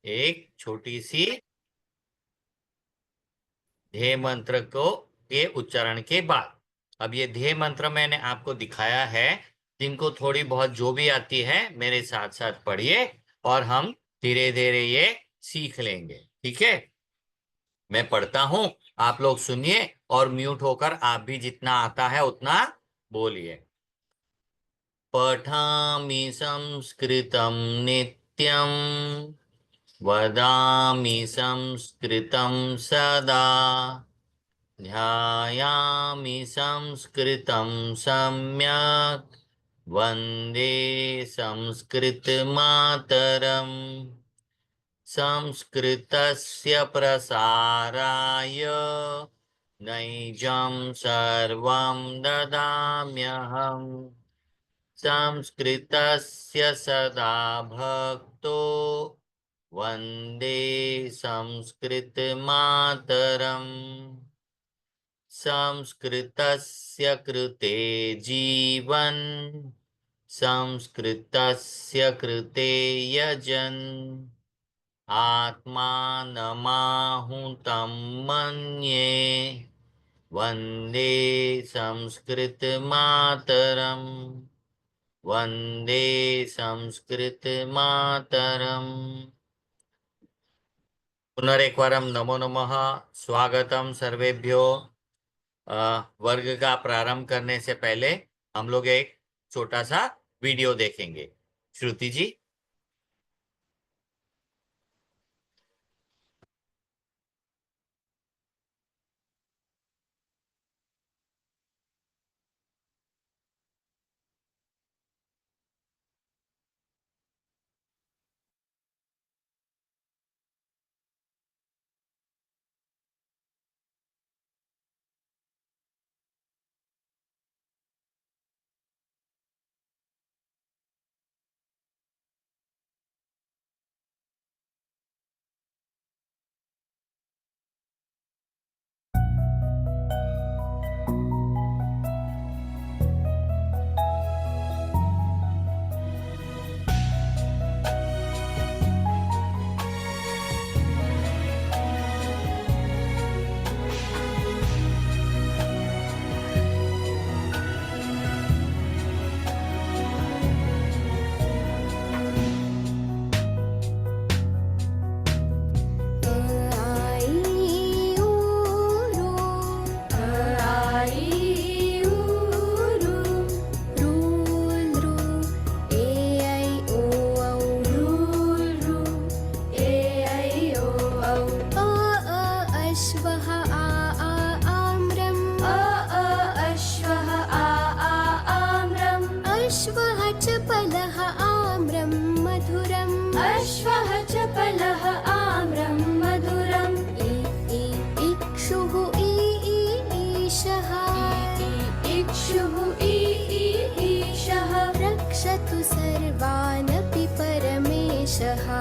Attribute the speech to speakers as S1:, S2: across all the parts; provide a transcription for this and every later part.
S1: एक छोटी सी ध्येय मंत्र को के उच्चारण के बाद। अब ये ध्येय मंत्र मैंने आपको दिखाया है। जिनको थोड़ी बहुत जो भी आती है मेरे साथ साथ पढ़िए और हम धीरे धीरे ये सीख लेंगे। ठीक है, मैं पढ़ता हूं, आप लोग सुनिए और म्यूट होकर आप भी जितना आता है उतना बोलिए। पठामि संस्कृतं नित्यं, वदामि संस्कृतं सदा, ध्यायामि संस्कृतं सम्यक्, वन्दे संस्कृतमातरम्। संस्कृतस्य प्रसाराय नैजं सर्वं ददाम्यहम्। संस्कृतस्य सदा भक्तो वन्दे संस्कृतमातरम्। संस्कृतस्य कृते जीवन्, संस्कृतस्य कृते यजन्, आत्मानमाहुतं मन्ये, वन्दे संस्कृतमातरम्। वन्दे संस्कृतमातरम्। पुनरेकवारं नमो नमः, स्वागतम सर्वेभ्यो। वर्ग का प्रारंभ करने से पहले हम लोग एक छोटा सा वीडियो देखेंगे। श्रुति जी।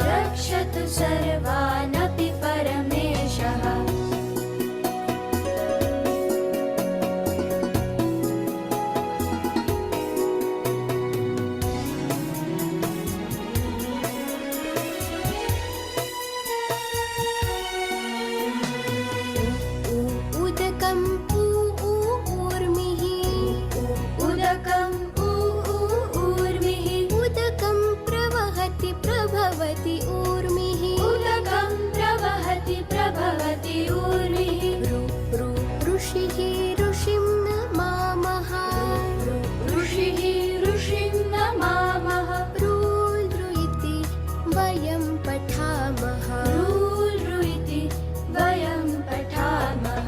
S2: रक्षतु सर्वानपि परमेशः। उदकं ऊर्मिः, उदकं ऊर्मिः, उदकं प्रवहति प्रभवति ऊर्मिः, उदकं प्रवहति प्रभवति ऊर्मिः। ऋषिः ऋषिं नमामः, ऋषिः ऋषिं नमामः। रुद्रु इति वयं पठामः, रुद्रु इति वयं पठामः।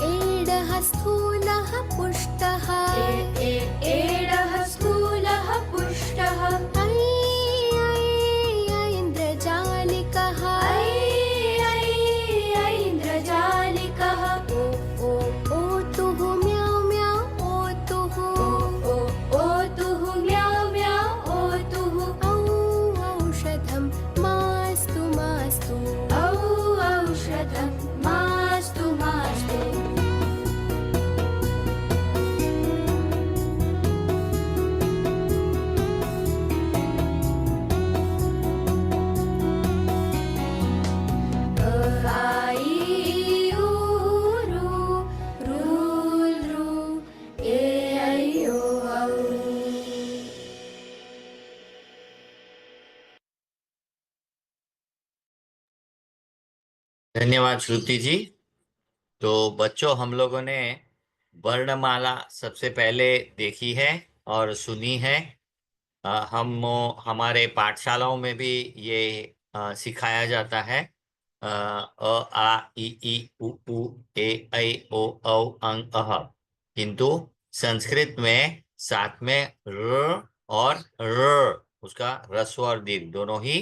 S2: एडः स्थूलः पुष्टः, एडः स्थूलः पुष्टः। ऐ
S1: धन्यवाद श्रुति जी। तो बच्चों, हम लोगों ने वर्णमाला सबसे पहले देखी है और सुनी है। हमारे पाठशालाओं में भी ये सिखाया जाता है। आ इ ई उ ऊ ए ऐ ओ औ अं अः। किंतु संस्कृत में साथ में र और र, उसका ह्रस्व और दीर्घ दोनों ही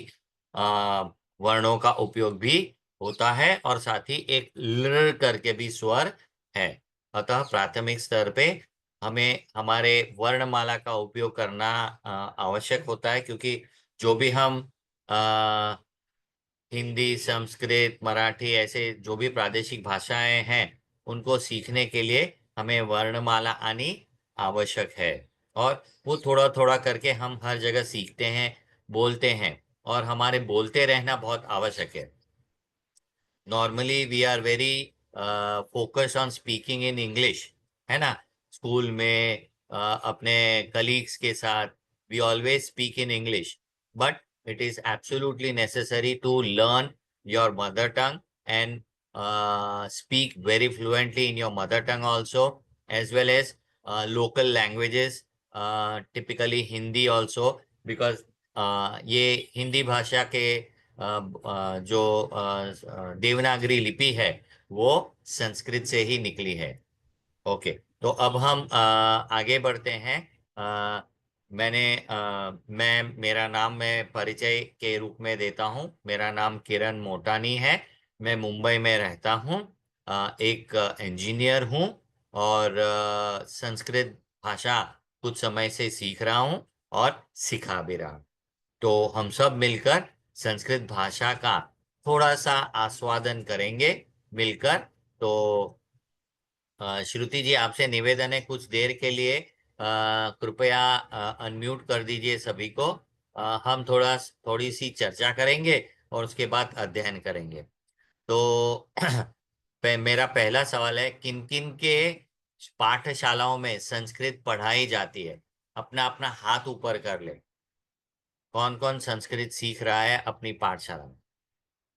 S1: वर्णों का उपयोग भी होता है, और साथ ही एक ल करके भी स्वर है। अतः प्राथमिक स्तर पे हमें हमारे वर्णमाला का उपयोग करना आवश्यक होता है, क्योंकि जो भी हम अ, हिंदी, संस्कृत, मराठी ऐसे जो भी प्रादेशिक भाषाएं हैं, उनको सीखने के लिए हमें वर्णमाला आनी आवश्यक है। और वो थोड़ा थोड़ा करके हम हर जगह सीखते हैं, बोलते हैं, और हमारे बोलते रहना बहुत आवश्यक है। Normally we are very focus on speaking in English, है ना। स्कूल में अपने कलीग्स के साथ we always speak in English, but it is absolutely necessary to learn your mother tongue and speak very fluently in your mother tongue also, as well as local languages, typically Hindi also, because ये हिंदी भाषा के जो देवनागरी लिपि है वो संस्कृत से ही निकली है। ओके, तो अब हम आगे बढ़ते हैं। मैं मेरा नाम मैं परिचय के रूप में देता हूँ। मेरा नाम किरण मोटानी है। मैं मुंबई में रहता हूँ। एक इंजीनियर हूँ, और संस्कृत भाषा कुछ समय से सीख रहा हूँ और सिखा भी रहा हूँ। तो हम सब मिलकर संस्कृत भाषा का थोड़ा सा आस्वादन करेंगे मिलकर। तो श्रुति जी, आपसे निवेदन है, कुछ देर के लिए कृपया अनम्यूट कर दीजिए सभी को। हम थोड़ी सी चर्चा करेंगे और उसके बाद अध्ययन करेंगे। तो मेरा पहला सवाल है, किन किन के पाठशालाओं में संस्कृत पढ़ाई जाती है? अपना अपना हाथ ऊपर कर ले। कौन कौन संस्कृत सीख रहा है अपनी पाठशाला में?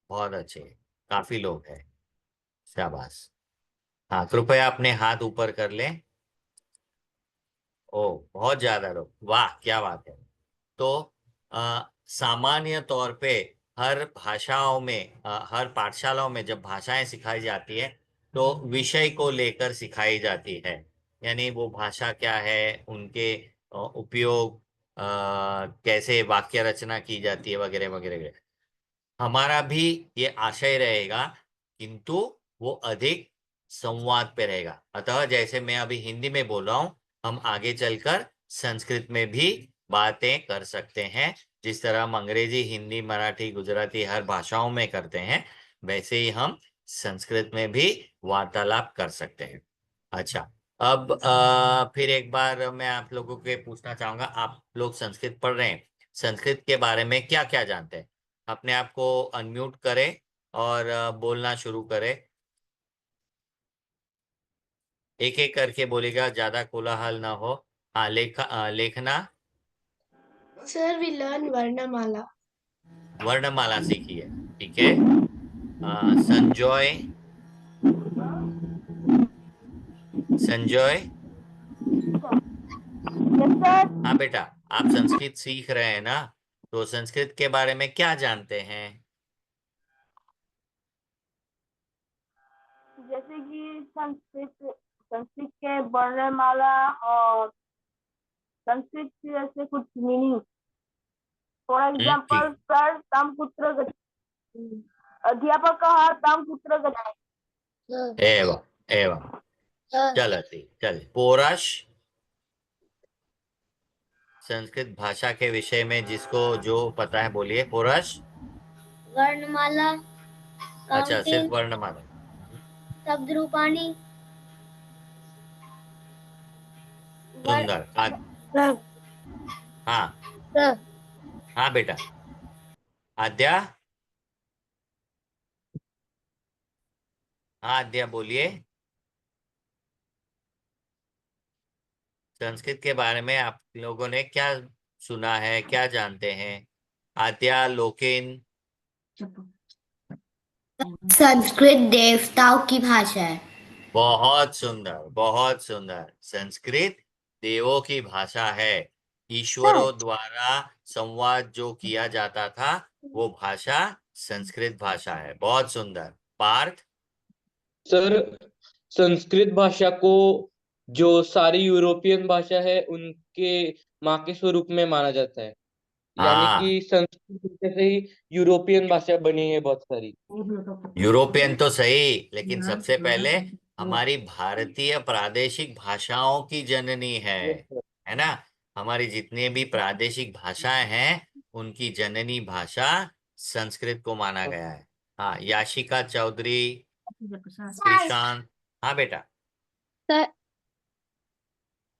S1: बहुत अच्छे, काफी लोग हैं। शाबाश। हाँ, कृपया अपने हाथ ऊपर कर लें। ओ, बहुत ज्यादा लोग, वाह क्या बात है। तो सामान्य तौर पे हर भाषाओं में हर पाठशालाओं में जब भाषाएं सिखाई जाती है तो विषय को लेकर सिखाई जाती है। यानी वो भाषा क्या है, उनके उपयोग, कैसे वाक्य रचना की जाती है, वगैरह वगैरह वगैरह। हमारा भी ये आशय रहेगा, किंतु वो अधिक संवाद पे रहेगा। अतः जैसे मैं अभी हिंदी में बोल रहा हूँ, हम आगे चलकर संस्कृत में भी बातें कर सकते हैं। जिस तरह हम अंग्रेजी, हिंदी, मराठी, गुजराती हर भाषाओं में करते हैं, वैसे ही हम संस्कृत में भी वार्तालाप कर सकते हैं। अच्छा, अब फिर एक बार मैं आप लोगों के पूछना चाहूंगा, आप लोग संस्कृत पढ़ रहे हैं, संस्कृत के बारे में क्या क्या जानते हैं? अपने आप को अनम्यूट करें और बोलना शुरू करें। एक एक करके बोलेगा, ज्यादा कोलाहल ना हो। हाँ, लेखना।
S2: Sir, we learn Varnamala.
S1: वर्णमाला सीखी है, ठीक है। संजॉय। संजॉय।
S2: Yes, sir.
S1: हाँ बेटा, आप संस्कृत सीख रहे हैं ना, तो संस्कृत के बारे में क्या जानते हैं?
S3: जैसे कि संस्कृत संस्कृत के वर्णमाला और संस्कृत के ऐसे कुछ मीनिंग। फॉर एग्जाम्पल,
S1: ठीक।
S3: सर तम कुत्र गच्छति, अध्यापक तम कुत्र गच्छति।
S1: एवं एवं। चलती चल पोरश। संस्कृत भाषा के विषय में जिसको जो पता है बोलिए। पोरश।
S3: वर्णमाला,
S1: अच्छा, सिर्फ
S3: काउंटिंग,
S1: वर्णमाला।
S3: शब्द रूपाणी,
S1: सुंदर। हाँ हाँ बेटा। आद्या। हाँ आद्या, बोलिए। संस्कृत के बारे में आप लोगों ने क्या सुना है, क्या जानते हैं? आद्या, लोकेन।
S2: संस्कृत देवताओं की भाषा है।
S1: बहुत सुंदर, बहुत सुंदर। संस्कृत देवों की भाषा है। ईश्वरों द्वारा संवाद जो किया जाता था वो भाषा संस्कृत भाषा है। बहुत सुंदर। पार्थ।
S4: सर, संस्कृत भाषा को जो सारी यूरोपियन भाषा है उनके माँ के स्वरूप में माना जाता है। यानी
S1: हाँ,
S4: कि संस्कृत भाषा से ही यूरोपियन भाषा बनी है बहुत सारी।
S1: यूरोपियन तो सही, लेकिन सबसे पहले हमारी भारतीय प्रादेशिक भाषाओं की जननी
S4: यस सर।
S1: है ना। हमारी जितने भी प्रादेशिक भाषाएं हैं उनकी जननी भाषा संस्कृत को माना गया है। हाँ, याशिका चौधरी, कृषांत। हाँ बेटा,
S3: सर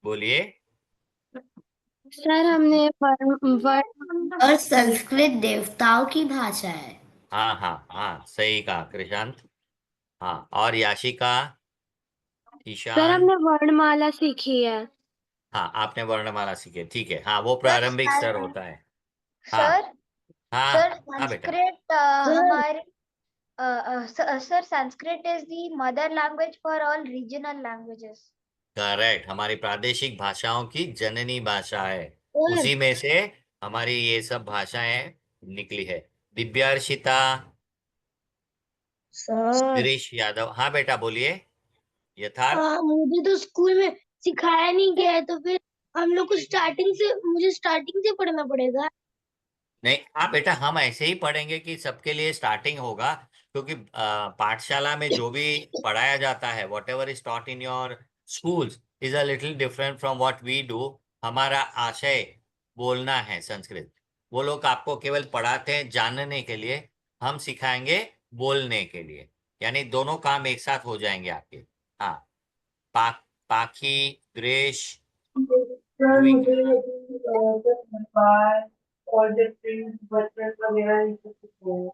S1: बोलिए।
S3: सर हमने वर्ण
S2: और संस्कृत देवताओं की भाषा है।
S1: हाँ हाँ हाँ, सही कहा कृषांत। हाँ, और याशिका,
S3: सर
S1: ईशान।
S3: हमने वर्णमाला सीखी है।
S1: हाँ, आपने वर्णमाला सीखे, ठीक है। हाँ, वो प्रारंभिक स्तर होता है। हाँ
S5: सर
S1: हाँ
S5: सर
S1: हाँ बेटा।
S5: संस्कृत हमारे sir Sanskrit is the mother language for all regional languages.
S1: Correct, हमारी प्रादेशिक भाषाओं की जननी भाषा है। उसी में से हमारी ये सब भाषाएं निकली है। दिव्यार्शिता,
S2: सर
S1: गिरीश यादव। हाँ बेटा, बोलिए। यथार्थ।
S2: मुझे तो स्कूल में सिखाया नहीं गया है, तो फिर हम लोग को मुझे स्टार्टिंग से पढ़ना पड़ेगा।
S1: नहीं, हाँ बेटा, हम ऐसे ही पढ़ेंगे कि सबके लिए स्टार्टिंग होगा, क्योंकि पाठशाला में जो भी पढ़ाया जाता है, whatever is taught in your schools is a little different from what we do. हमारा आशय बोलना है संस्कृत। वो लोग आपको केवल पढ़ाते हैं जानने के लिए, हम सिखाएंगे बोलने के लिए। यानी दोनों काम एक साथ हो जाएंगे आपके। हाँ, पाखी, ग्रेश,
S6: सर
S1: युविका।
S6: मुझे और जो प्रिंट बटन वगैरह ये सब सीखना है।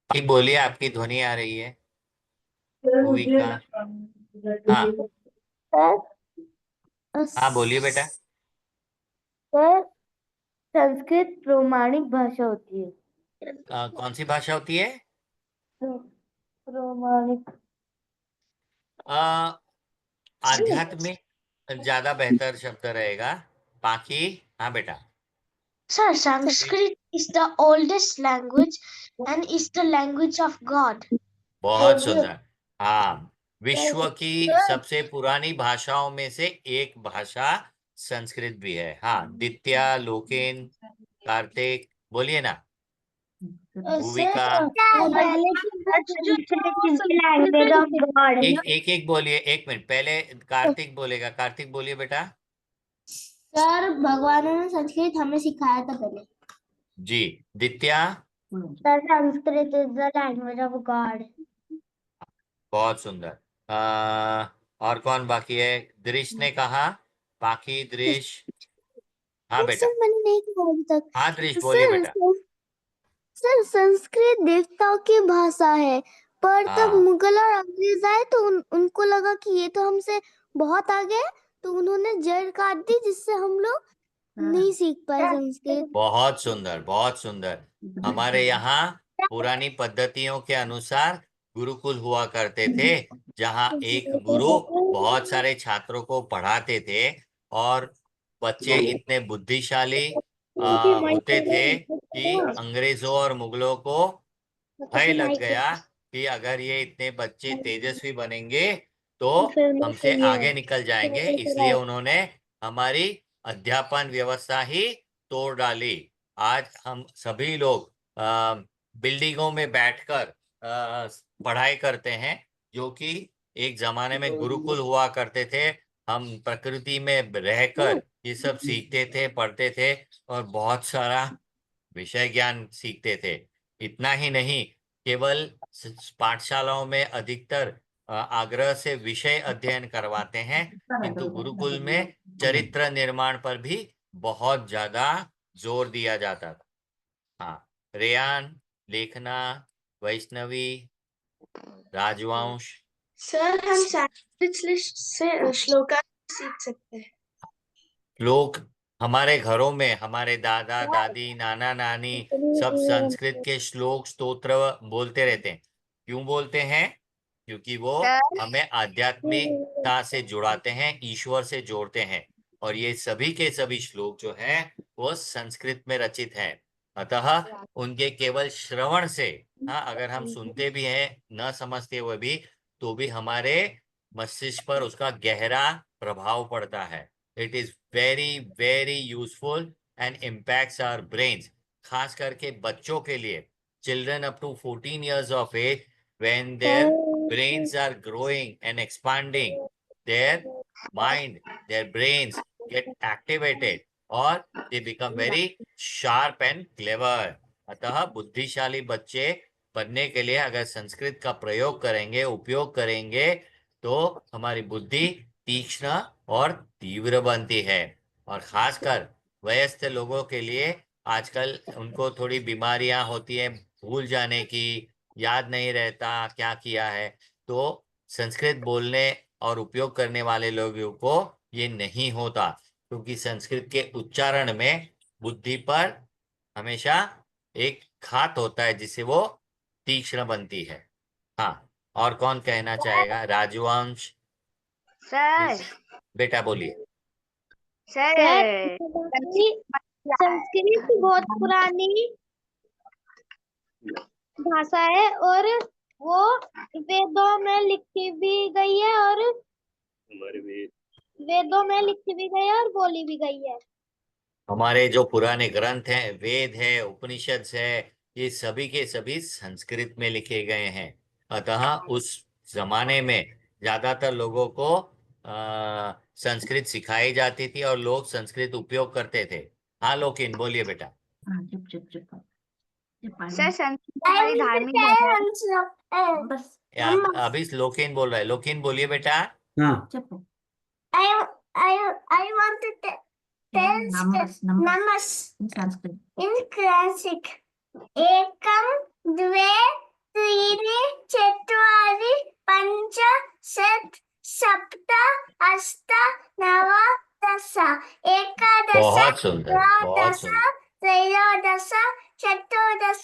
S1: ठीक, बोलिए, आपकी ध्वनि आ रही है।
S6: सर मुझे
S1: भूविका। हाँ हाँ, बोलिए बेटा।
S3: सर संस्कृत प्रामाणिक भाषा होती है।
S1: कौन सी भाषा होती है?
S3: प्रामाणिक।
S1: अ, आध्यात्मिक ज्यादा बेहतर शब्द रहेगा। बाकी, हाँ बेटा।
S2: Sir, Sanskrit is the oldest language and is the language of God.
S1: बहुत सुंदर। हाँ, विश्व की सबसे पुरानी भाषाओं में से एक भाषा संस्कृत भी है। हाँ, दित्या, लोकेन, कार्तिक, बोलिए ना। भूविका।
S3: Language of God.
S1: एक एक एक बोलिए, एक मिनट पहले कार्तिक बोलेगा। कार्तिक, बोलिए बेटा।
S2: सर, भगवान ने संस्कृत हमें सिखाया था पहले।
S1: जी। दित्या।
S3: Sir Sanskrit is the language of God.
S1: बहुत सुंदर। और कौन बाकी है? दृश ने कहा। बाकी दृश। हाँ बेटा।
S3: सर मैंने नहीं कहा अभी तक।
S1: हाँ दृश, बोलिए
S3: सर
S1: बेटा।
S3: सर संस्कृत देवताओं की भाषा है, पर तब
S1: हाँ,
S3: मुगल और अंग्रेज आए तो उनको लगा कि ये तो हमसे बहुत आगे है, तो उन्होंने जड़ काट दी, जिससे हम लोग नहीं सीख पाए संस्कृत।
S1: बहुत सुंदर, बहुत सुंदर। हमारे यहाँ पुरानी पद्धतियों के अनुसार गुरुकुल हुआ करते थे, जहाँ एक गुरु बहुत सारे छात्रों को पढ़ाते थे। और बच्चे इतने बुद्धिशाली होते थे कि अंग्रेजों और मुगलों को भय लग गया कि अगर ये इतने बच्चे तेजस्वी बनेंगे तो हमसे आगे निकल जाएंगे। इसलिए उन्होंने हमारी अध्यापन व्यवस्था ही तोड़ डाली। आज हम सभी लोग बिल्डिंगों में बैठकर पढ़ाई करते हैं, जो कि एक जमाने में गुरुकुल हुआ करते थे। हम प्रकृति में रहकर ये सब सीखते थे, पढ़ते थे, और बहुत सारा विषय ज्ञान सीखते थे। इतना ही नहीं, केवल पाठशालाओं में अधिकतर आग्रह से विषय अध्ययन करवाते हैं, किंतु गुरुकुल में चरित्र निर्माण पर भी बहुत ज्यादा जोर दिया जाता था। हाँ, रेयान, लेखना, वैष्णवी, राजवंश।
S2: सर, हम संस्कृत से श्लोका सीख सकते हैं।
S1: श्लोक हमारे घरों में हमारे दादा दादी नाना नानी सब संस्कृत के श्लोक स्तोत्र बोलते रहते हैं। क्यों बोलते हैं? क्योंकि वो
S5: सर
S1: हमें आध्यात्मिकता से जुड़ाते हैं, ईश्वर से जोड़ते हैं। और ये सभी के सभी श्लोक जो हैं वो संस्कृत में रचित हैं। अतः उनके केवल श्रवण से, हाँ, अगर हम सुनते भी हैं न समझते हुए भी, तो भी हमारे मस्तिष्क पर उसका गहरा प्रभाव पड़ता है। It is very very useful and impacts our brains. खास करके बच्चों के लिए, children up to 14 years of age, when their brains are growing and expanding, their mind, their brains get activated और they become very sharp and clever। अतः बुद्धिशाली बच्चे बनने के लिए अगर संस्कृत का प्रयोग करेंगे, उपयोग करेंगे, तो हमारी बुद्धि तीक्ष्ण और तीव्र बनती है। और खासकर वयस्क लोगों के लिए आजकल उनको थोड़ी बीमारियां होती है, भूल जाने की, याद नहीं रहता क्या किया है। तो संस्कृत बोलने और उपयोग करने वाले लोगों को ये नहीं होता, क्योंकि संस्कृत के उच्चारण में बुद्धि पर हमेशा एक घात होता है जिससे वो तीक्ष्ण बनती है। हाँ, और कौन कहना चाहेगा? राजवंश,
S5: सर
S1: बेटा बोलिए।
S5: सर
S2: संस्कृत बहुत पुरानी भाषा है और वो वेदों में लिखी भी गई है और वेदों में लिखी भी गई है और बोली भी गई है।
S1: हमारे जो पुराने ग्रंथ हैं, वेद है, उपनिषद है, ये सभी के सभी संस्कृत में लिखे गए हैं। अतः उस जमाने में ज्यादातर लोगों को संस्कृत सिखाई जाती थी और लोग संस्कृत उपयोग करते थे। हाँ लोकिन बोलिए बेटा।
S6: हाँ, चुप चुप चुप
S5: सर संस्कृत हमारी धार्मिक भाषा है।
S6: बस
S1: अभी लोकिन बोल रहा है, लोकिन बोलिए बेटा।
S6: हाँ चुप
S3: I want to tell numbers
S6: Sanskrit
S3: in classic. एकम द्वे त्रीणि चत्वारि पञ्च षट् सप्त अष्ट नव दश एकादश
S1: बहुत सुंदर, बहुत
S3: द्वादश
S1: सुंदर।
S3: त्रयोदश चतुर्दश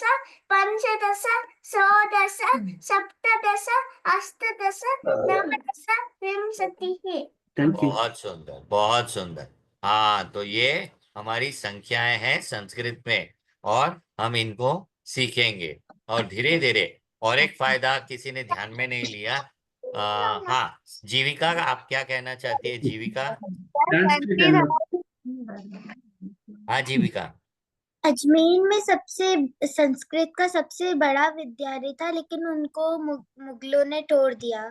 S3: पञ्चदश षोडश सप्तदश अष्टादश नवदश विंशतिः।
S6: थैंक यू
S1: बहुत सुंदर, बहुत सुंदर। हाँ, तो ये हमारी संख्याएं हैं संस्कृत में और हम इनको सीखेंगे। और धीरे धीरे और एक फायदा किसी ने ध्यान में नहीं लिया। हाँ, जीविका, आप क्या कहना चाहती है जीविका? हाँ जीविका।
S3: अजमेर में संस्कृत का सबसे बड़ा विद्यालय था, लेकिन उनको मुगलों ने तोड़ दिया।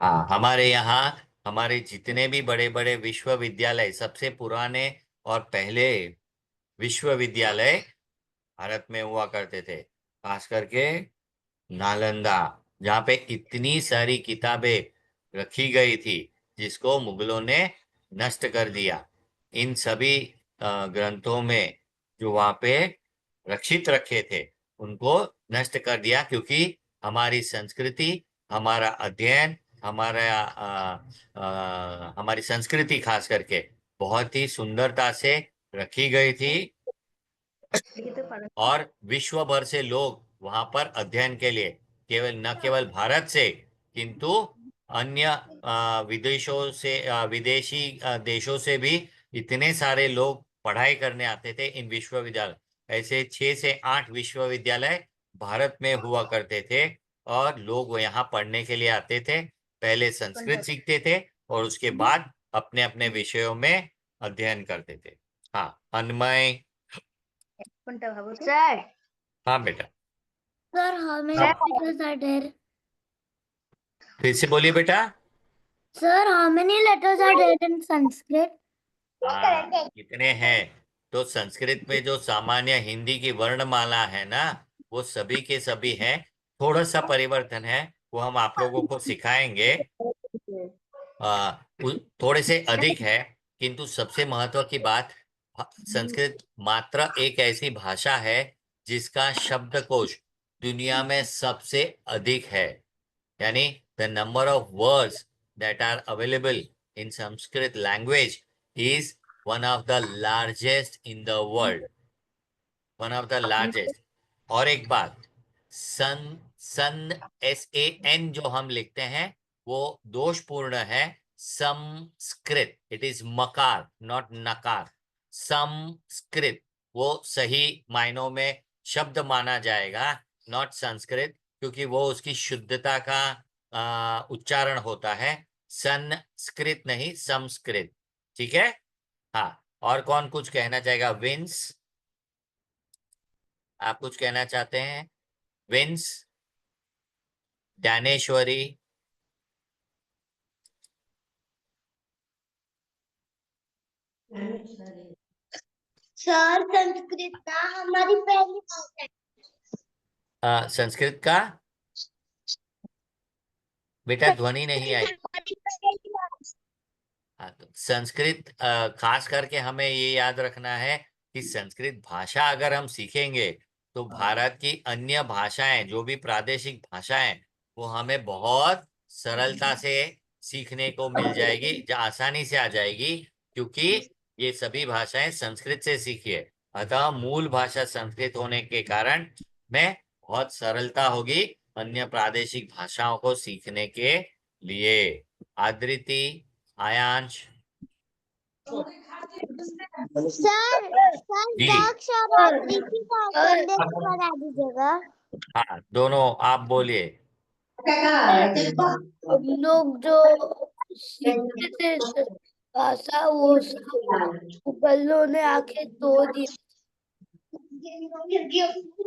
S1: हाँ, हमारे यहाँ हमारे जितने भी बड़े बड़े विश्वविद्यालय, सबसे पुराने और पहले विश्वविद्यालय भारत में हुआ करते थे। खास करके नालंदा, जहाँ पे इतनी सारी किताबें रखी गई थी जिसको मुगलों ने नष्ट कर दिया। इन सभी ग्रंथों में जो वहाँ पे रक्षित रखे थे उनको नष्ट कर दिया, क्योंकि हमारी संस्कृति, हमारा अध्ययन, हमारी संस्कृति खास करके बहुत ही सुंदरता से रखी गई थी और विश्व भर से लोग वहां पर अध्ययन के लिए न केवल भारत से, किंतु अन्य विदेशों से, विदेशी देशों से भी इतने सारे लोग पढ़ाई करने आते थे इन विश्वविद्यालय। ऐसे 6 से 8 विश्वविद्यालय भारत में हुआ करते थे और लोग यहाँ पढ़ने के लिए आते थे। पहले संस्कृत सीखते थे और उसके बाद अपने अपने विषयों में अध्ययन करते थे। हाँ अन्मय।
S5: सर
S1: हाँ बेटा।
S3: सर हमें
S1: हाँ।
S3: letters are there?
S1: फिर से बोलिए बेटा।
S3: Sir, how many letters are there in Sanskrit?
S1: हाँ, कितने हैं? तो संस्कृत में जो सामान्य हिंदी की वर्णमाला है ना, वो सभी के सभी हैं। थोड़ा सा परिवर्तन है, वो हम आप लोगों को सिखाएंगे। थोड़े से अधिक है, किंतु सबसे महत्व की बात, संस्कृत मात्र एक ऐसी भाषा है जिसका शब्दकोश दुनिया में सबसे अधिक है। यानी the number of words that are available in Sanskrit language is one of the largest in the world, one of the largest. और एक बात, सन सन SAN जो हम लिखते हैं वो दोषपूर्ण है। संस्कृत, इट इज मकार नॉट नकार। संस्कृत वो सही मायनों में शब्द माना जाएगा, नॉट संस्कृत, क्योंकि वो उसकी शुद्धता का उच्चारण होता है। संस्कृत नहीं, संस्कृत। ठीक है। हाँ, और कौन कुछ कहना चाहेगा? विंस, आप कुछ कहना चाहते हैं? विंस, ज्ञानेश्वरी,
S2: सर संस्कृत ना हमारी पहली भाषा है।
S1: संस्कृत का बेटा ध्वनि नहीं आई।
S2: हमारी पहली भाषा।
S1: हाँ, तो संस्कृत खास करके हमें ये याद रखना है कि संस्कृत भाषा अगर हम सीखेंगे तो भारत की अन्य भाषाएं, जो भी प्रादेशिक भाषाएं, वो हमें बहुत सरलता से सीखने को मिल जाएगी, जो आसानी से आ जाएगी, क्योंकि ये सभी भाषाएं संस्कृत से सीखी है। अतः मूल भाषा संस्कृत होने के कारण में बहुत सरलता होगी अन्य प्रादेशिक भाषाओं को सीखने के लिए। आदृति, आयांश,
S3: सर
S1: जी
S3: दाक्ष और आकृति का संदेश बना दीजिएगा।
S1: हाँ, दोनों आप बोलिए।
S2: हम लोग जो सीखते थे भाषा वो सब मुगलों ने आके तोड़ दिया।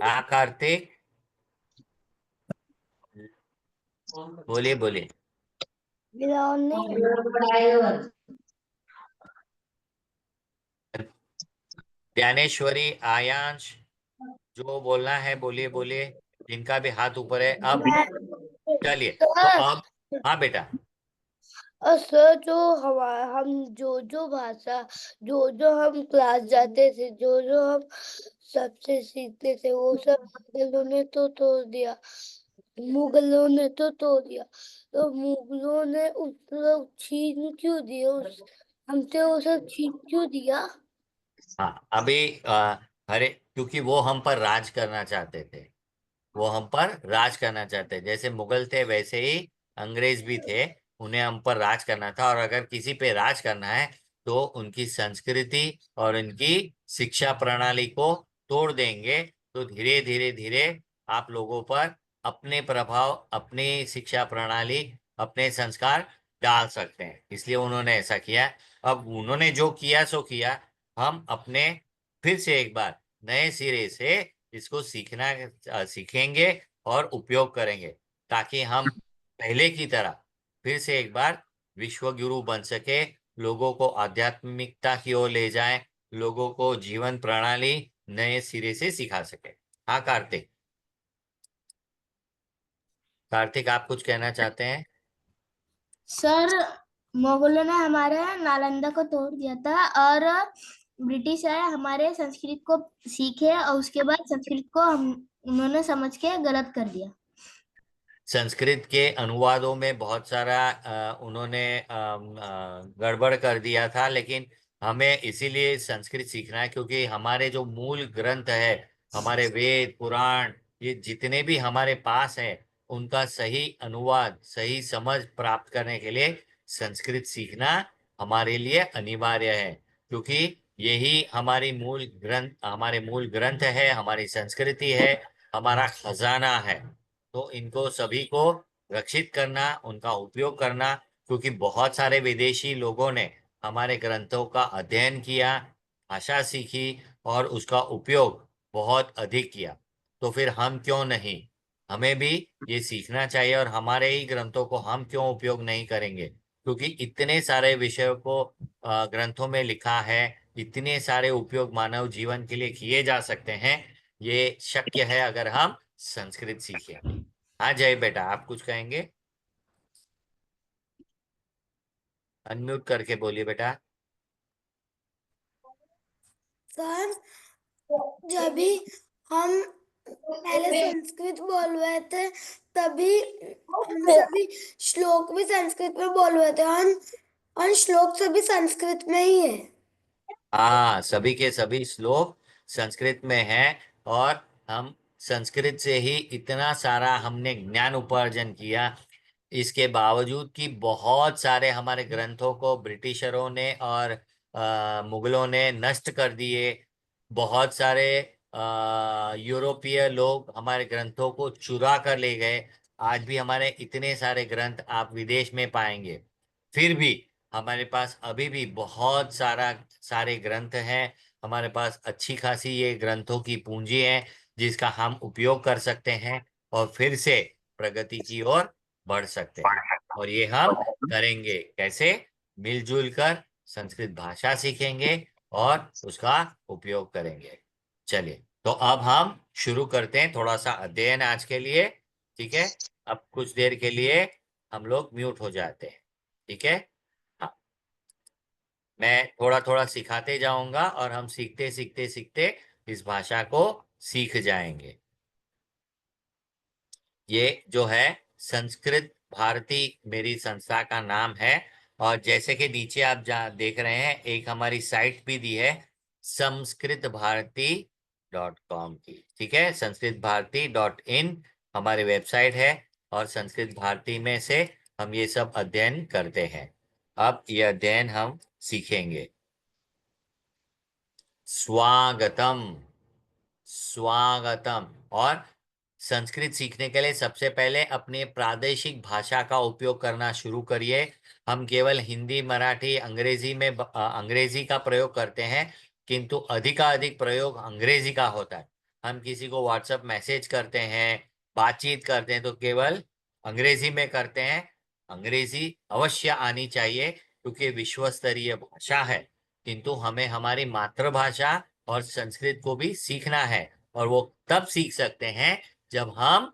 S1: हाँ कार्तिक, बोलिए बोलिए।
S2: मुगलों ने
S1: ज्ञानेश्वरी, आयांश, जो बोलना है बोलिए बोलिए, जिनका भी हाथ ऊपर है। अब चलिए, तो अब हाँ बेटा,
S2: और सर जो हमारा हम जो भाषा जो हम क्लास जाते थे, जो हम सबसे सीखते थे, वो सब मुगलों ने तो तोड़ दिया। मुगलों ने तो तोड़ दिया, तो मुगलों ने उस लोग छीन क्यों दिया? उस हमसे वो सब छीन क्यों दिया?
S1: हाँ अभी अरे क्योंकि वो हम पर राज करना चाहते थे, वो हम पर राज करना चाहते, जैसे मुगल थे वैसे ही अंग्रेज भी थे, उन्हें हम पर राज करना था। और अगर किसी पे राज करना है तो उनकी संस्कृति और उनकी शिक्षा प्रणाली को तोड़ देंगे, तो धीरे धीरे धीरे आप लोगों पर अपने प्रभाव, अपनी शिक्षा प्रणाली, अपने संस्कार डाल सकते हैं। इसलिए उन्होंने ऐसा किया। अब उन्होंने जो किया सो किया, हम अपने फिर से एक बार नए सिरे से इसको सीखेंगे और उपयोग करेंगे, ताकि हम पहले की तरह फिर से एक बार विश्व गुरु बन सके, लोगों को आध्यात्मिकता की ओर ले जाएं, लोगों को जीवन प्रणाली नए सिरे से सिखा सके। हाँ कार्तिक, कार्तिक आप कुछ कहना चाहते हैं?
S2: सर मुगलों ने हमारे नालंदा को तोड़ दिया था, और ब्रिटिश आए, हमारे संस्कृत को सीखे, और उसके बाद संस्कृत को हम उन्होंने समझ के गलत कर दिया।
S1: संस्कृत के अनुवादों में बहुत सारा उन्होंने गड़बड़ कर दिया था, लेकिन हमें इसीलिए संस्कृत सीखना है क्योंकि हमारे जो मूल ग्रंथ है, हमारे वेद पुराण, ये जितने भी हमारे पास है, उनका सही अनुवाद, सही समझ प्राप्त करने के लिए संस्कृत सीखना हमारे लिए अनिवार्य है, क्योंकि यही हमारे मूल ग्रंथ है, हमारी संस्कृति है, हमारा खजाना है। तो इनको सभी को रक्षित करना, उनका उपयोग करना, क्योंकि बहुत सारे विदेशी लोगों ने हमारे ग्रंथों का अध्ययन किया, भाषा सीखी और उसका उपयोग बहुत अधिक किया। तो फिर हम क्यों नहीं, हमें भी ये सीखना चाहिए। और हमारे ही ग्रंथों को हम क्यों उपयोग नहीं करेंगे, क्योंकि इतने सारे विषयों को ग्रंथों में लिखा है, इतने सारे उपयोग मानव जीवन के लिए किए जा सकते हैं। ये शक्य है अगर हम संस्कृत सीखें। हाँ जय बेटा, आप कुछ कहेंगे? अनम्यूट करके बोलिए बेटा।
S2: सर जब भी हम पहले संस्कृत बोल रहे थे, तभी हम सभी श्लोक भी संस्कृत में बोल रहे थे। हम श्लोक सभी संस्कृत में ही है।
S1: हाँ, सभी के सभी श्लोक संस्कृत में हैं और हम संस्कृत से ही इतना सारा हमने ज्ञान उपार्जन किया। इसके बावजूद कि बहुत सारे हमारे ग्रंथों को ब्रिटिशरों ने और मुगलों ने नष्ट कर दिए। बहुत सारे यूरोपीय लोग हमारे ग्रंथों को चुरा कर ले गए। आज भी हमारे इतने सारे ग्रंथ आप विदेश में पाएंगे, फिर भी हमारे पास अभी भी बहुत सारे ग्रंथ हैं। हमारे पास अच्छी खासी ये ग्रंथों की पूंजी है जिसका हम उपयोग कर सकते हैं और फिर से प्रगति की ओर बढ़ सकते हैं। और ये हम करेंगे कैसे? मिलजुल कर संस्कृत भाषा सीखेंगे और उसका उपयोग करेंगे। चलिए, तो अब हम शुरू करते हैं थोड़ा सा अध्ययन आज के लिए। ठीक है, अब कुछ देर के लिए हम लोग म्यूट हो जाते हैं। ठीक है, हाँ, मैं थोड़ा थोड़ा सिखाते जाऊंगा और हम सीखते सीखते सीखते इस भाषा को सीख जाएंगे। ये जो है संस्कृत भारती मेरी संस्था का नाम है। और जैसे कि नीचे आप जहाँ देख रहे हैं एक हमारी साइट भी दी है samskritbharati.com की। ठीक है, samskritbharati.in हमारी वेबसाइट है और संस्कृत भारती में से हम ये सब अध्ययन करते हैं। अब ये अध्ययन हम सीखेंगे। स्वागतम, स्वागतम। और संस्कृत सीखने के लिए सबसे पहले अपने प्रादेशिक भाषा का उपयोग करना शुरू करिए। हम केवल हिंदी, मराठी, अंग्रेजी में अंग्रेजी का प्रयोग करते हैं, किंतु अधिकाधिक प्रयोग अंग्रेजी का होता है। हम किसी को व्हाट्सएप मैसेज करते हैं, बातचीत करते हैं तो केवल अंग्रेजी में करते हैं। अंग्रेजी अवश्य आनी चाहिए क्योंकि विश्व स्तरीय भाषा है, किंतु हमें हमारी मातृभाषा और संस्कृत को भी सीखना है और वो तब सीख सकते हैं जब हम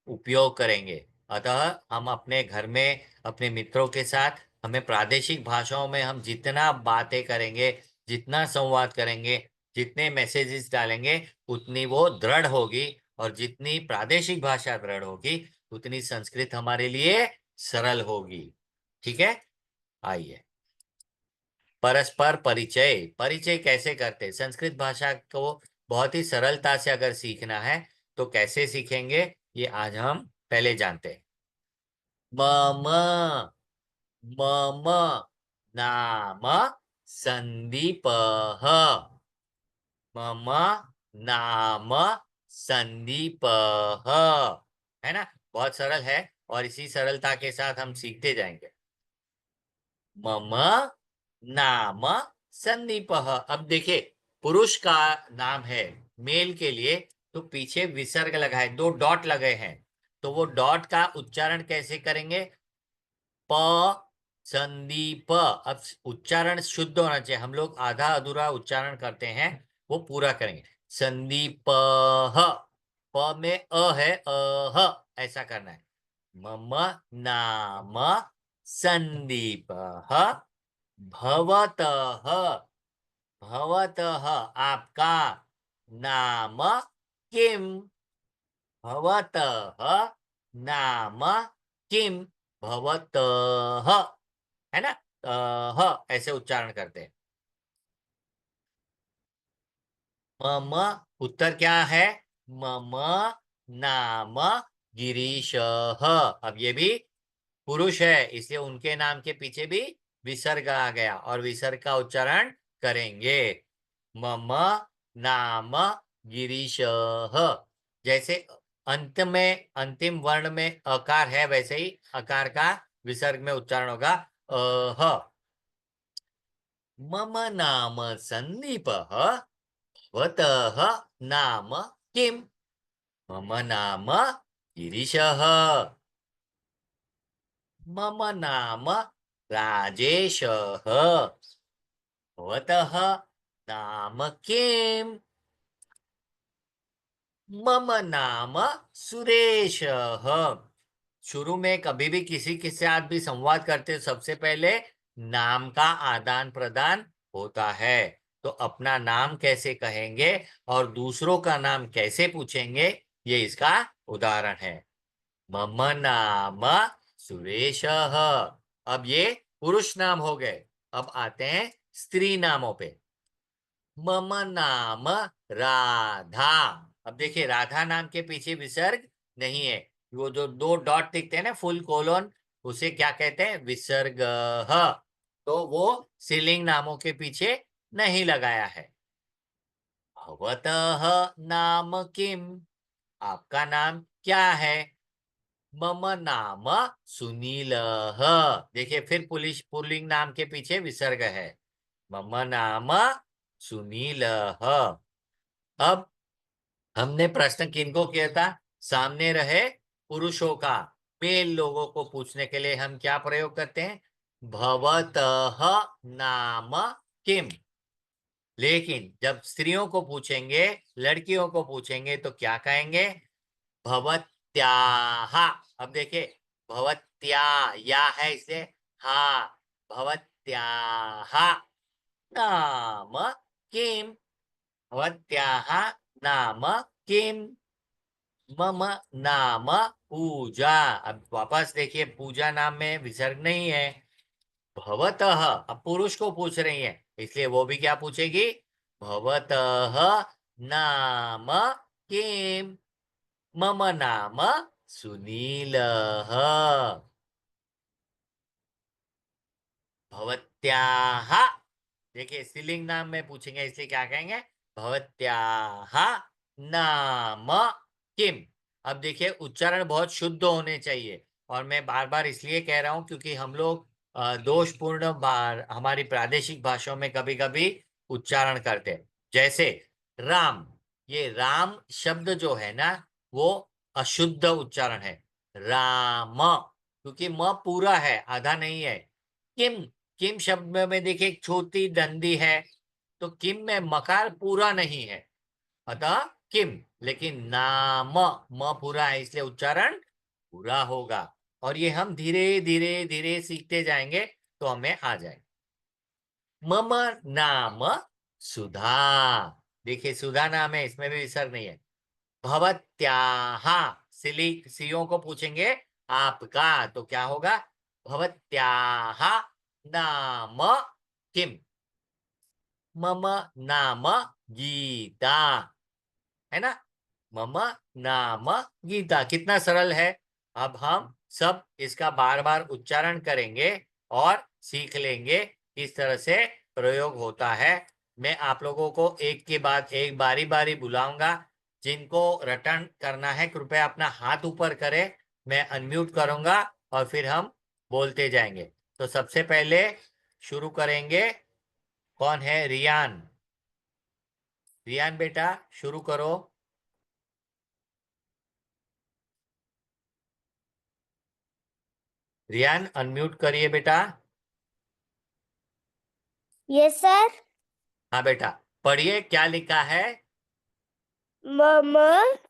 S1: उपयोग करेंगे। अतः हम अपने घर में अपने मित्रों के साथ हमें प्रादेशिक भाषाओं में हम जितना बातें करेंगे, जितना संवाद करेंगे, जितने मैसेजेस डालेंगे उतनी वो दृढ़ होगी। और जितनी प्रादेशिक भाषा दृढ़ होगी उतनी संस्कृत हमारे लिए सरल होगी। ठीक है, आइए। परस्पर परिचय, परिचय कैसे करते हैं? संस्कृत भाषा को बहुत ही सरलता से अगर सीखना है तो कैसे सीखेंगे ये आज हम पहले जानते हैं। मम, मम नाम संदीपः। मम नाम संदीपः, है ना? बहुत सरल है और इसी सरलता के साथ हम सीखते जाएंगे। मम नाम संदीपः। अब देखिए, पुरुष का नाम है मेल के लिए तो पीछे विसर्ग लगा है, 2 डॉट लगे हैं। तो वो डॉट का उच्चारण कैसे करेंगे? प संदीप। अब उच्चारण शुद्ध होना चाहिए, हम लोग आधा अधूरा उच्चारण करते हैं, वो पूरा करेंगे। संदीप, प में अ है, ऐसा करना है। मम नाम संदीपः भवतः, भवतः आपका, नाम किम, भवतः नाम किम, भवतः, है ना? ऐसे उच्चारण करते हैं। मम, उत्तर क्या है? मम नाम गिरीशः। अब ये भी पुरुष है इसलिए उनके नाम के पीछे भी विसर्ग आ गया और विसर्ग का उच्चारण करेंगे। मम नाम गिरीशः। जैसे अंत में अंतिम वर्ण में अकार है वैसे ही अकार का विसर्ग में उच्चारण होगा अह। मम नाम संदीपः भवतः नाम किम? मम नाम गिरीशः। मम नाम राजेशः। भवतः नाम किम? मम नाम सुरेशः। शुरू में कभी भी किसी के साथ भी संवाद करते हो, सबसे पहले नाम का आदान प्रदान होता है। तो अपना नाम कैसे कहेंगे और दूसरों का नाम कैसे पूछेंगे, ये इसका उदाहरण है। मम नाम सुरेशः। अब ये पुरुष नाम हो गए। अब आते हैं स्त्री नामों पे। मम नाम राधा। अब देखिए राधा नाम के पीछे विसर्ग नहीं है। वो जो दो डॉट दिखते हैं ना फुल कोलोन, उसे क्या कहते हैं? विसर्ग। तो वो स्त्रीलिंग नामों के पीछे नहीं लगाया है। भवतः नाम किम? आपका नाम क्या है? मम नाम सुनीलः। देखिए फिर पुलिस पुल्लिंग नाम के पीछे विसर्ग है। मम नाम सुनीलः। अब हमने प्रश्न किनको किया था? सामने रहे पुरुषों का, मेल लोगों को पूछने के लिए हम क्या प्रयोग करते हैं? भवतः नाम किम। लेकिन जब स्त्रियों को पूछेंगे, लड़कियों को पूछेंगे तो क्या कहेंगे? भवत्याः। अब देखिए भवत्या या है इसे हा। भवत्याः नाम किम? भवत्याः नाम किम? मम नाम पूजा। अब वापस देखिए पूजा नाम में विसर्ग नहीं है। भवतः, अब पुरुष को पूछ रही है इसलिए वो भी क्या पूछेगी? भवतः नाम किम? मम नाम सुनीलः। भवत्याः, देखिए स्त्रीलिंग नाम में पूछेंगे इसलिए क्या कहेंगे? भवत्याः नाम किम। अब देखिए उच्चारण बहुत शुद्ध होने चाहिए, और मैं बार बार इसलिए कह रहा हूं क्योंकि हम लोग दोषपूर्ण बार हमारी प्रादेशिक भाषाओं में कभी कभी उच्चारण करते हैं। जैसे राम, ये राम शब्द जो है ना वो अशुद्ध उच्चारण है। राम, क्योंकि म पूरा है, आधा नहीं है। किम, किम शब्द में देखिए एक छोटी दंडी है, तो किम में मकार पूरा नहीं है, अतः किम। लेकिन नाम म पूरा है इसलिए उच्चारण पूरा होगा। और ये हम धीरे धीरे धीरे सीखते जाएंगे तो हमें आ जाए। मम नाम सुधा। देखिए सुधा नाम है, इसमें भी विसर्ग नहीं है। भवत्याः, सियों को पूछेंगे आपका तो क्या होगा? भवत्याः नाम किम? मम नाम गीता, है ना? मम नाम गीता, कितना सरल है। अब हम सब इसका बार बार उच्चारण करेंगे और सीख लेंगे किस तरह से प्रयोग होता है। मैं आप लोगों को एक के बाद एक बारी बारी बुलाऊंगा। जिनको रटन करना है कृपया अपना हाथ ऊपर करें, मैं अनम्यूट करूंगा और फिर हम बोलते जाएंगे। तो सबसे पहले शुरू करेंगे, कौन है? रियान। रियान बेटा शुरू करो। रियान अनम्यूट करिए बेटा।
S3: Yes sir.
S1: हाँ बेटा पढ़िए क्या लिखा है।
S3: मम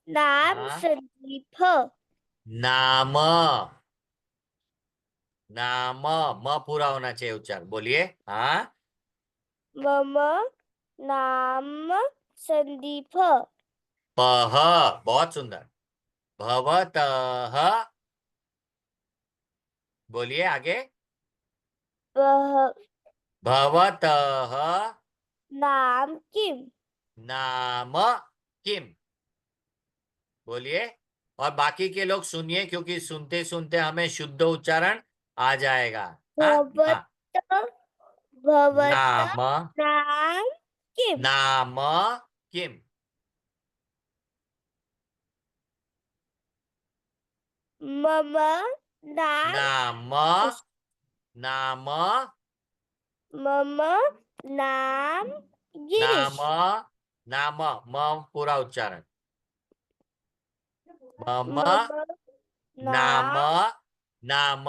S3: नाम
S1: हाँ,
S3: संदीप।
S1: नाम, नाम, म पूरा होना चाहिए उच्चारण, बोलिए। हाँ,
S3: मम नाम संदीप।
S1: पह, बहुत सुंदर। भवतः, बोलिए आगे।
S3: वह
S1: भवतः
S3: नाम किम?
S1: नाम किम, बोलिए। और बाकी के लोग सुनिए क्योंकि सुनते सुनते हमें शुद्ध उच्चारण आ जाएगा। हाँ
S3: भवत
S1: हाँ।
S3: भवत
S1: नाम,
S3: नाम किम?
S1: नाम किम,
S3: मम नाम
S1: नाम, नाम,
S3: मम नाम गिरीश।
S1: नाम, नाम, म पूरा उच्चारण। मम
S3: मम
S1: नाम,
S3: नाम
S1: नाम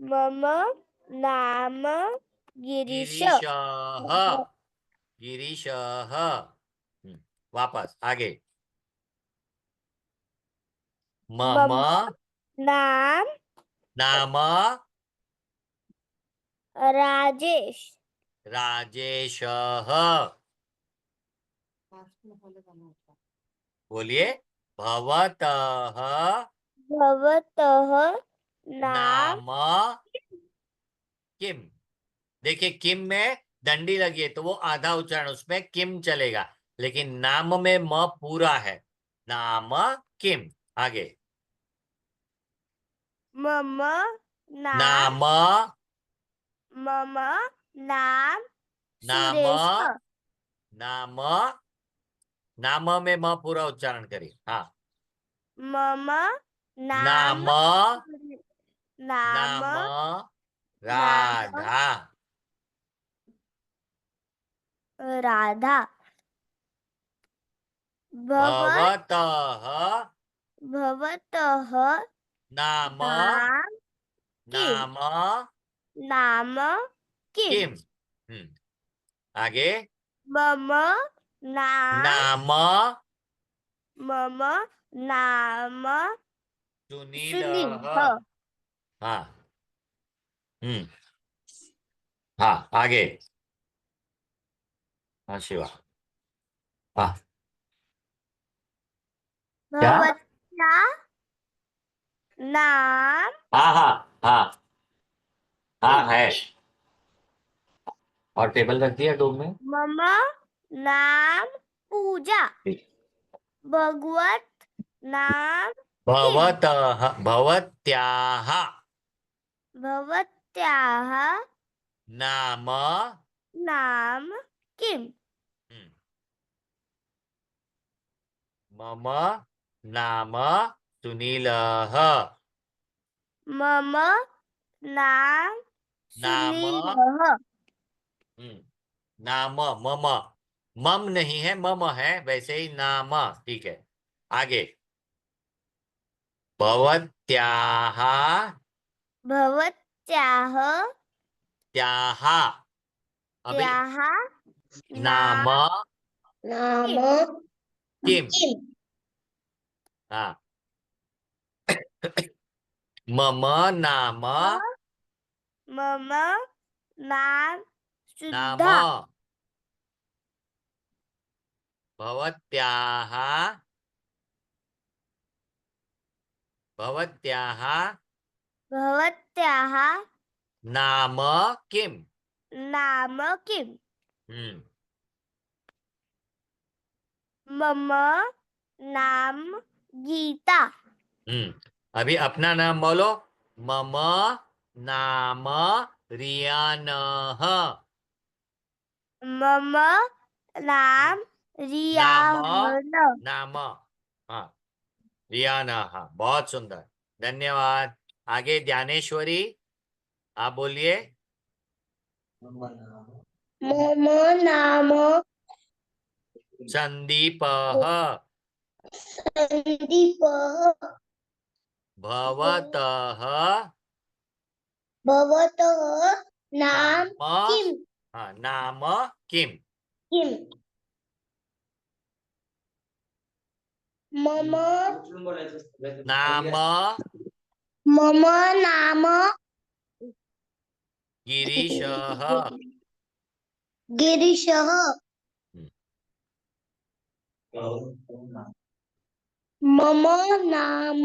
S3: मम नाम गिरीश।
S1: गिरीशः, गिरीशः। वापस आगे। मम
S3: मम नाम
S1: नाम
S3: राजेश।
S1: राजेशः, बोलिए। भवतः
S3: भवतः नाम
S1: नाम किम। देखिए किम में दंडी लगी है तो वो आधा उच्चारण, उसमें किम चलेगा, लेकिन नाम में म पूरा है। नाम किम। आगे।
S3: मम नाम
S1: नाम
S3: मम नाम
S1: नाम
S3: सुरेश।
S1: नाम नाम में म पूरा उच्चारण करिए। हाँ।
S3: मम नाम
S1: नाम
S3: नाम
S1: नाम
S3: नाम
S1: राधा।
S3: राधा। भवत
S1: भवतः
S3: भवतः
S1: नाम
S3: नाम किम
S1: नाम
S3: नाम किम
S1: किम। आगे।
S3: मम नाम
S1: नाम
S3: मम नाम
S1: सुनीलः।
S3: सुनील।
S1: हाँ। हम्म। हाँ आगे। हाँ शिवा। हाँ। क्या?
S3: भवत्या नाम
S1: हाँ हाँ हाँ हाँ है। और टेबल रख दिया डोम में।
S3: मम नाम पूजा। भगवत नाम किम
S1: भवतः भवत्याः
S3: भवत्याः
S1: नाम
S3: नाम किम
S1: मम नाम सुनीलः।
S3: मम नाम
S1: नाम
S3: सुनीलः।
S1: नाम मम मम नहीं है, मम है, वैसे ही नाम। ठीक है। आगे। भवत्याः
S3: भवत्याः
S1: त्याः। अभी
S3: त्याः
S1: नाम
S2: नाम
S1: किम।
S2: किम
S1: हाँ। मम नाम
S3: मम नाम
S1: नाम
S3: शुद्धा।
S1: भवत्याः भवत्याः
S3: भवत्याः
S1: नाम किम।
S3: नाम किम
S1: हम्म।
S3: मम नाम गीता।
S1: अभी अपना नाम बोलो। मम नाम रियानः।
S3: मम नाम
S1: नाम
S3: रियाहन।
S1: नाम। हाँ रियानः। बहुत सुंदर, धन्यवाद। आगे ज्ञानेश्वरी, आप बोलिए।
S2: मम नाम
S1: संदीपः
S2: संदीपः
S1: भवतः
S2: भवतः नाम
S1: नाम
S2: किम
S1: नाम किम।
S2: किम मम
S1: नाम
S2: मम नाम
S1: गिरीशः।
S2: गिरीशः मम नाम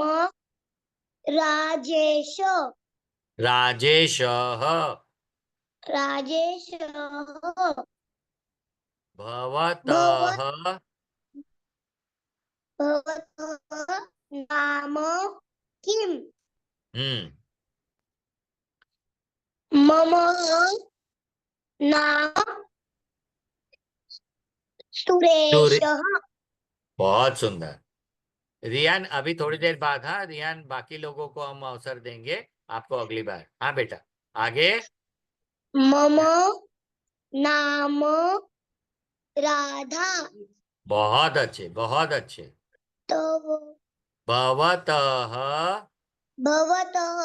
S2: राजेश
S1: राजेशः।
S2: राजेशः
S1: भवतः
S2: भवतः नाम किम
S1: हम्म
S2: मम नाम
S1: सूर्य।
S2: सुरेशः
S1: बहुत सुंदर। रियान अभी थोड़ी देर बाद। हाँ रियान, बाकी लोगों को हम अवसर देंगे, आपको अगली बार। हाँ बेटा आगे।
S2: मम नाम राधा
S1: बहुत अच्छे, बहुत अच्छे।
S2: तव
S1: भवतः
S2: भवतः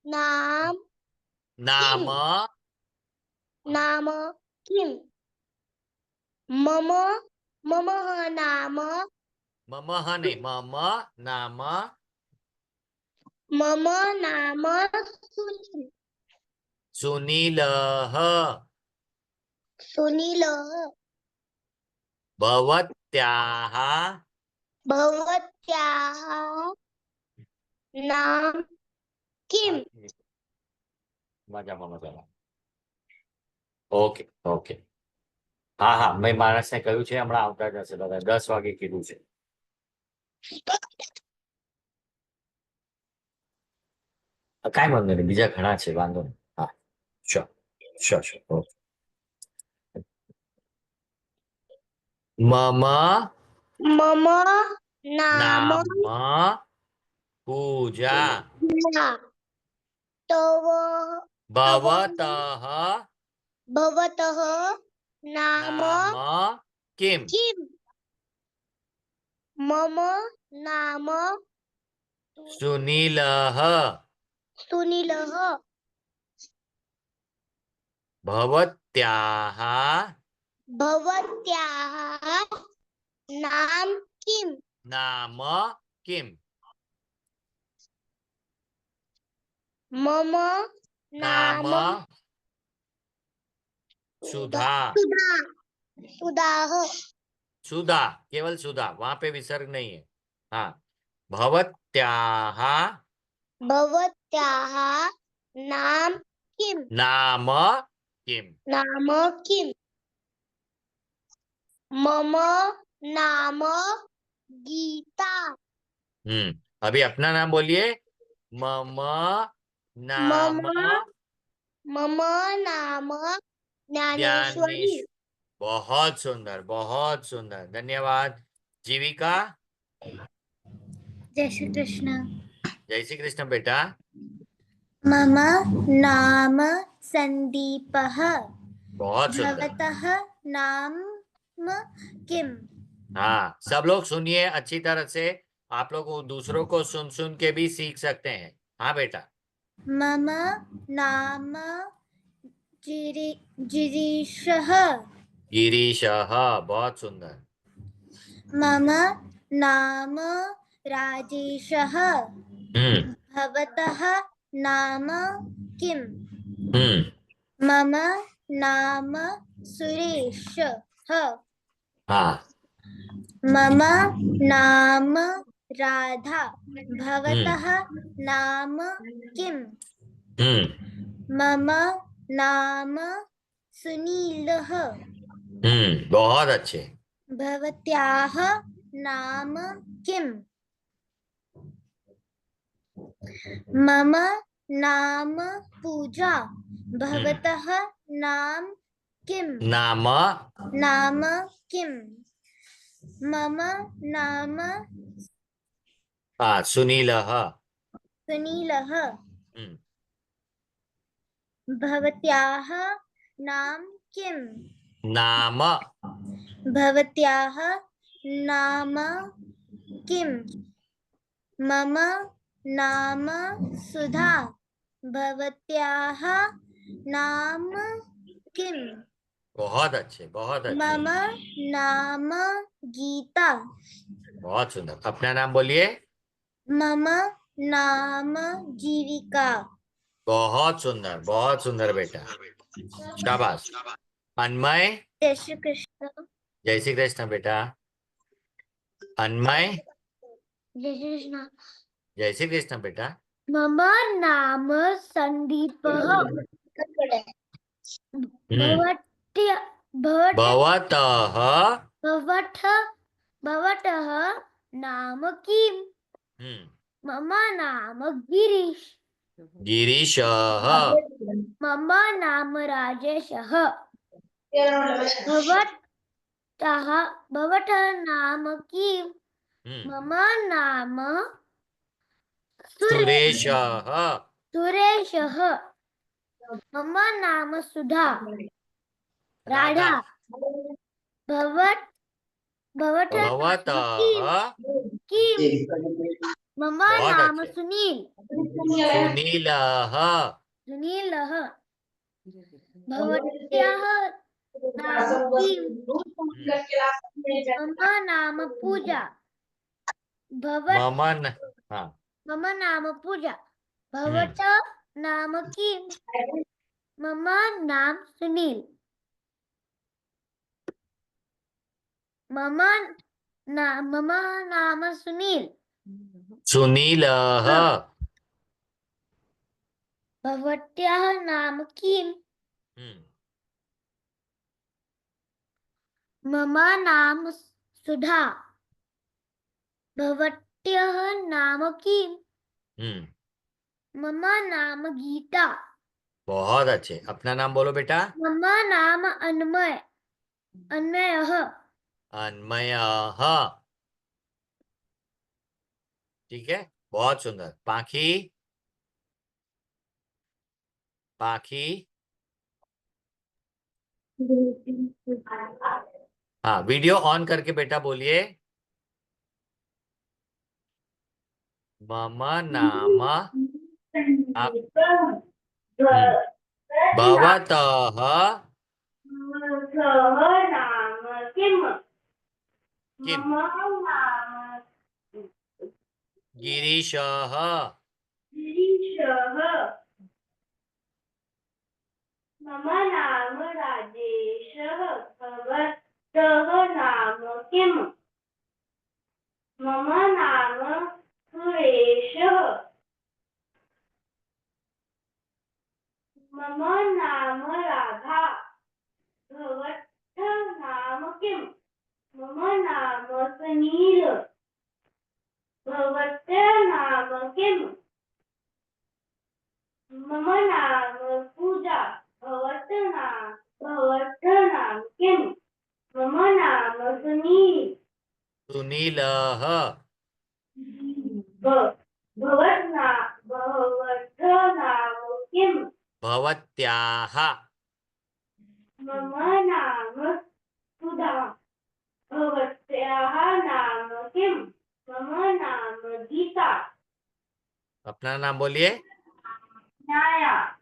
S2: नाम
S1: नाम
S2: नाम किम मम मम नाम
S1: मम नहीं, मम नाम
S2: मम नाम सुनील
S1: सुनीलः।
S2: सुनीलः
S1: भवत्याः
S2: भवत्याः नाम किम
S1: मजा मजा। Okay okay. હા હા, મેં માણસને કહ્યું છે હમણાં આવતા જશે બધા, 10 વાગે કીધું છે. કાંઈ વાંધો નહીં, બીજા ઘણા છે, વાંધો નહીં. હા, શ્યોર શ્યોર શ્યોર. ઓકે. મમ
S3: मम नाम
S1: નામ પૂજા
S3: ना तव
S1: ભવતઃ
S3: भवतः नाम
S1: નામ કિમ
S3: किम मम नाम
S1: સુનીલઃ
S3: सुनीलः
S1: ભવત્યાः
S3: भवत्याः नाम किम
S1: નામ કિમ
S3: मम
S1: નામ
S3: नाम
S1: सुधा
S3: सुधा सुधाः
S1: सुधा, केवल सुधा, वहां पे विसर्ग नहीं है. हाँ, भवत्याः
S3: भवत्याः नाम किम
S1: नाम किम.
S3: नाम किम मम नाम गीता
S1: अभी अपना नाम बोलिए. मम नाम
S3: मम नाम ज्ञानेश्वरी
S1: ज्ञानेश. बहुत सुंदर, बहुत सुंदर, धन्यवाद. जीविका.
S3: जय श्री कृष्ण
S1: जय श्री कृष्ण बेटा.
S3: मम नाम संदीपः
S1: बहुत सुंदर.
S3: भवतः नाम किम
S1: हाँ, सब लोग सुनिए अच्छी तरह से. आप लोग दूसरों को सुन सुन के भी सीख सकते हैं. हाँ बेटा.
S3: मम नाम गिरीशः
S1: गिरीशः, बहुत सुंदर.
S3: मम नाम राजेशः भवतः नाम किम मम नाम सुरेशः
S1: हाँ,
S3: मम नाम राधा भवतः नाम किम मम नाम सुनीलः
S1: बहुत अच्छे.
S3: भवत्याः नाम किम मम नाम पूजा भवतः नाम किम
S1: नाम
S3: नाम किम मम नाम
S1: सुनीलः.
S3: सुनीलः भवत्याः नाम किम
S1: नाम
S3: भवत्याः नाम किम मम नाम सुधा भवत्याः नाम किम
S1: बहुत अच्छे, बहुत अच्छे.
S3: मम नाम गीता
S1: बहुत सुंदर. अपना नाम बोलिए.
S3: मम नाम जीविका
S1: बहुत सुंदर बेटा. शाबाश. अन्मय.
S3: जय श्री कृष्ण
S1: जय श्री कृष्ण बेटा. अन्मय.
S3: जय श्री कृष्ण
S1: जय श्री कृष्ण बेटा.
S3: मम नाम संदीपः
S1: भवतः
S3: भवतः नाम किम मम नाम गिरीश
S1: गिरीशः.
S3: मम नाम राजेशः भवतः नाम किम मम नाम
S1: सुरेशः.
S3: सुरेशः मम नाम सुधा राधा भवतः
S1: भवतः.
S3: किम मम
S1: बहुत
S3: नाम
S1: अच्छे.
S3: सुनील
S1: सुनीलः.
S3: सुनीलः भवत्याः नाम किम मम नाम पूजा
S1: मम हाँ,
S3: मम नाम पूजा भवतः नाम किम मम नाम सुनील मम नाम सुनील
S1: सुनीलः.
S3: भवत्याः नाम किम मम नाम सुधा। भवत्यः नाम किम्? मम नाम गीता।
S1: बहुत अच्छे। अपना नाम बोलो बेटा।
S3: मम नाम अन्वयः।
S1: अन्मयः। ठीक है, बहुत सुंदर। पाखी, पाखी। हाँ, वीडियो ऑन करके बेटा बोलिए। मम नाम आप भवतः
S6: नाम किम?
S1: किम?
S6: मम नाम
S1: गिरीशः।
S6: गिरीशः। मम नाम राजेशः। भवतः नाम किम? मम नाम सुरेशः। मम नाम राधा। भवतः नाम किम? मम नाम सुनील। भवतः नाम किम? मम नाम पूजा। भवतः नाम किम? मम नाम सुनील।
S1: सुनीलः।
S6: भवतः नाम किम?
S1: भवत्याः।
S6: मम नाम सुधा। भवत्याः नाम किम? मम नाम गीता।
S1: अपना नाम बोलिए।
S6: न्याया।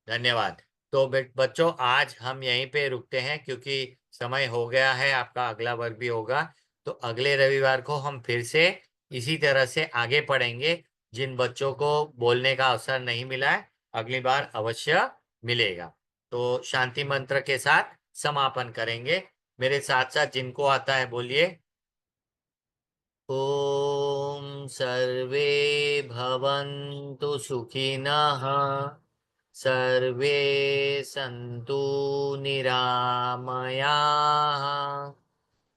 S1: धन्यवाद। तो बच्चों, आज हम यहीं पे रुकते हैं क्योंकि समय हो गया है, आपका अगला वर्ग भी होगा। तो अगले रविवार को हम फिर से इसी तरह से आगे पढ़ेंगे। जिन बच्चों को बोलने का अवसर नहीं मिला है, अगली बार अवश्य मिलेगा। तो शांति मंत्र के साथ समापन करेंगे। मेरे साथ साथ जिनको आता है बोलिए। ओम सर्वे भवन्तु सुखिनः, सर्वे सन्तु निरामयाः,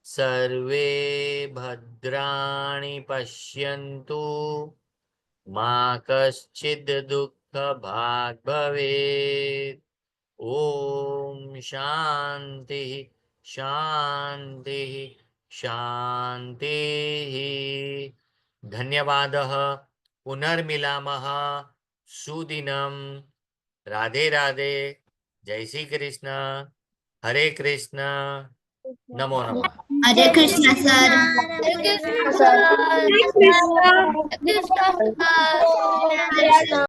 S1: सर्वे भद्राणि पश्यन्तु, मा कश्चित् दुःखभाग् भवेत्। ओम शांति शांति शांतिः। धन्यवादः। पुनर्मिलामः। सुदिनं। राधे राधे। जय श्री कृष्ण। हरे कृष्ण। नमो नमः।
S3: हरे कृष्ण सर।
S2: हरे कृष्ण सर। हरे कृष्ण सर।